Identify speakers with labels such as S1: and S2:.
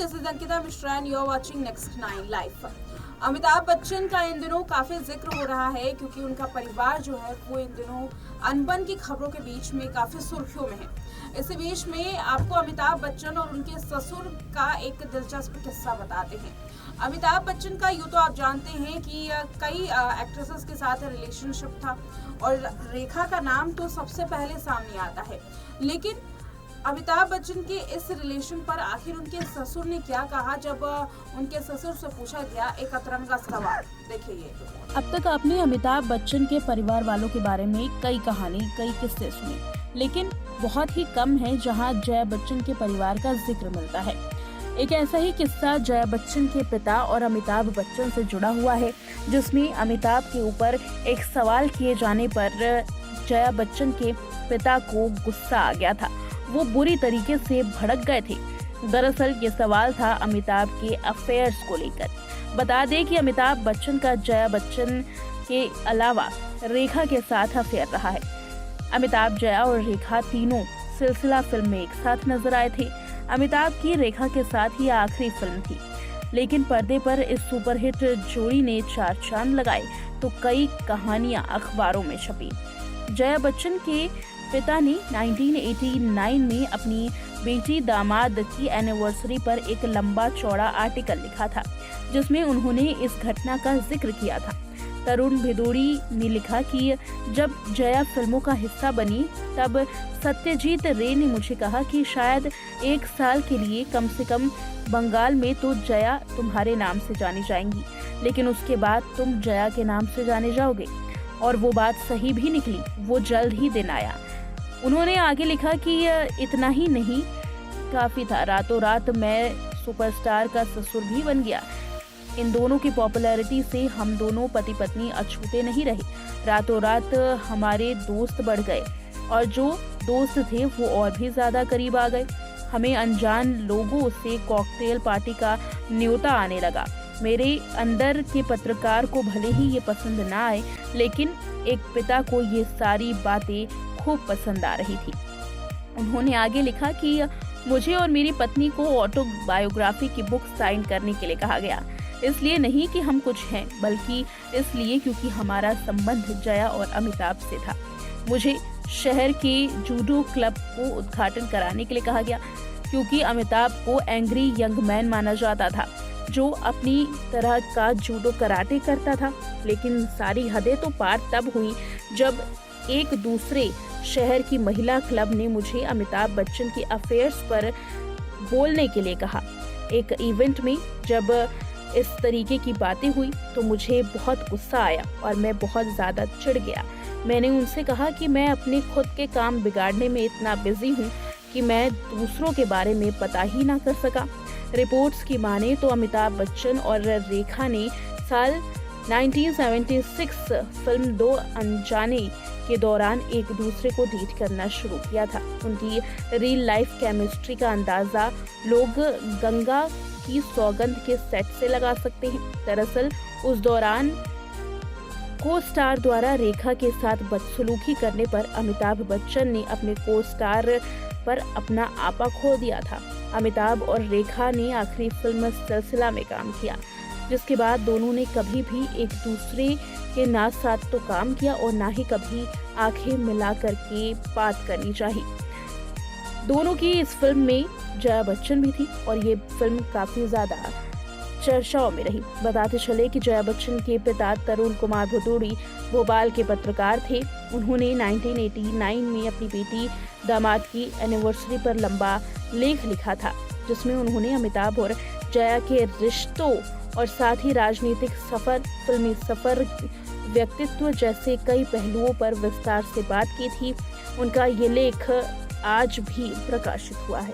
S1: This is Ankita Mishra and you are watching next 9 life. Amitabh Bachchan का इन दिनों काफी जिक्र हो रहा है क्योंकि उनका परिवार जो है वो इन दिनों अनबन की खबरों के बीच में काफी सुर्खियों में है। इसी बीच में आपको अमिताभ बच्चन और उनके ससुर का एक दिलचस्प किस्सा बताते हैं। अमिताभ बच्चन का यूँ तो आप जानते हैं कि कई एक्ट्रेसेस के साथ रिलेशनशिप था और रेखा का नाम तो सबसे पहले सामने आता है, लेकिन अमिताभ बच्चन के इस रिलेशन पर आखिर उनके ससुर ने क्या कहा जब उनके ससुर से पूछा गया एक अतरंगा सवाल। देखिए ये।
S2: अब तक आपने अमिताभ बच्चन के परिवार वालों के बारे में कई कहानी, कई किस्से सुने, लेकिन बहुत ही कम है जहां जया बच्चन के परिवार का जिक्र मिलता है। एक ऐसा ही किस्सा जया बच्चन के पिता और अमिताभ बच्चन से जुड़ा हुआ है, जिसमें अमिताभ के ऊपर एक सवाल किए जाने पर जया बच्चन के पिता को गुस्सा आ गया था। वो बुरी तरीके से भड़क गए थे। दरअसल ये सवाल था अमिताभ के अफेयर्स को लेकर। बता दें कि अमिताभ बच्चन का जया बच्चन के अलावा रेखा के साथ अफेयर रहा है। अमिताभ, जया और रेखा तीनों सिलसिला फिल्म में एक साथ नजर आए थे। अमिताभ की रेखा के साथ ही आखिरी फिल्म थी, लेकिन पर्दे पर इस सुपरहिट जोड़ी ने चार चांद लगाए तो कई कहानियां अखबारों में छपी। जया बच्चन के पिता ने 1989 में अपनी बेटी दामाद की एनिवर्सरी पर एक लंबा चौड़ा आर्टिकल लिखा था, जिसमें उन्होंने इस घटना का जिक्र किया था। तरुण भिदोड़ी ने लिखा कि जब जया फिल्मों का हिस्सा बनी तब सत्यजीत रे ने मुझे कहा कि शायद एक साल के लिए कम से कम बंगाल में तो जया तुम्हारे नाम से जानी जाएंगी, लेकिन उसके बाद तुम जया के नाम से जाने जाओगे। और वो बात सही भी निकली, वो जल्द ही दिन आया। उन्होंने आगे लिखा कि इतना ही नहीं, काफी था, रातों रात मैं सुपरस्टार का ससुर भी बन गया। इन दोनों की पॉपुलैरिटी से हम दोनों पति पत्नी अछूते नहीं रहे। रातों रात हमारे दोस्त बढ़ गए और जो दोस्त थे वो और भी ज्यादा करीब आ गए। हमें अनजान लोगों से कॉकटेल पार्टी का न्योता आने लगा। मेरे अंदर के पत्रकार को भले ही ये पसंद ना आए, लेकिन एक पिता को ये सारी बातें खूब पसंद आ रही थी। उन्होंने आगे लिखा कि मुझे और मेरी पत्नी को ऑटोबायोग्राफी की बुक साइन करने के लिए कहा गया। इसलिए नहीं कि हम कुछ हैं, बल्कि इसलिए क्योंकि हमारा संबंध जया और अमिताभ से था। मुझे शहर के जूडो क्लब को उद्घाटन कराने के लिए कहा गया, क्योंकि अमिताभ को एंग्री यंग मैन माना जाता था, जो अपनी तरह का जूडो कराटे करता था। लेकिन सारी हदें तो पार तब हुई जब एक दूसरे शहर की महिला क्लब ने मुझे अमिताभ बच्चन के अफेयर्स पर बोलने के लिए कहा। एक इवेंट में जब इस तरीके की बातें हुई तो मुझे बहुत गुस्सा आया और मैं बहुत ज्यादा चिढ़ गया। मैंने उनसे कहा कि मैं अपने खुद के काम बिगाड़ने में इतना बिजी हूँ कि मैं दूसरों के बारे में पता ही ना कर सका। रिपोर्ट्स की माने तो अमिताभ बच्चन और रेखा ने साल 1976 फिल्म दो अनजाने के दौरान एक दूसरे को डेट करना शुरू किया था। उनकी रियल लाइफ केमिस्ट्री का अंदाजा लोग गंगा की सौगंध के सेट से लगा सकते हैं। दरअसल उस दौरान को स्टार द्वारा रेखा के साथ बदसलूकी करने पर अमिताभ बच्चन ने अपने को स्टार पर अपना आपा खो दिया था। अमिताभ और रेखा ने आखिरी फिल्म सिलसिला में काम किया, जिसके बाद दोनों ने कभी भी एक दूसरे के ना साथ तो काम किया और ना ही कभी आंखें मिला करके बात करनी चाहिए। दोनों की इस फिल्म में जया बच्चन भी थी और ये फिल्म काफी ज्यादा चर्चाओं में रही। बताते चले कि जया बच्चन के पिता तरुण कुमार भदौड़ी भोपाल के पत्रकार थे। उन्होंने 1989 में अपनी बेटी दामाद की एनिवर्सरी पर लंबा लेख लिखा था, जिसमें उन्होंने अमिताभ और जया के रिश्तों और साथ ही राजनीतिक सफर, फिल्मी सफर, व्यक्तित्व जैसे कई पहलुओं पर विस्तार से बात की थी। उनका ये लेख आज भी प्रकाशित हुआ है।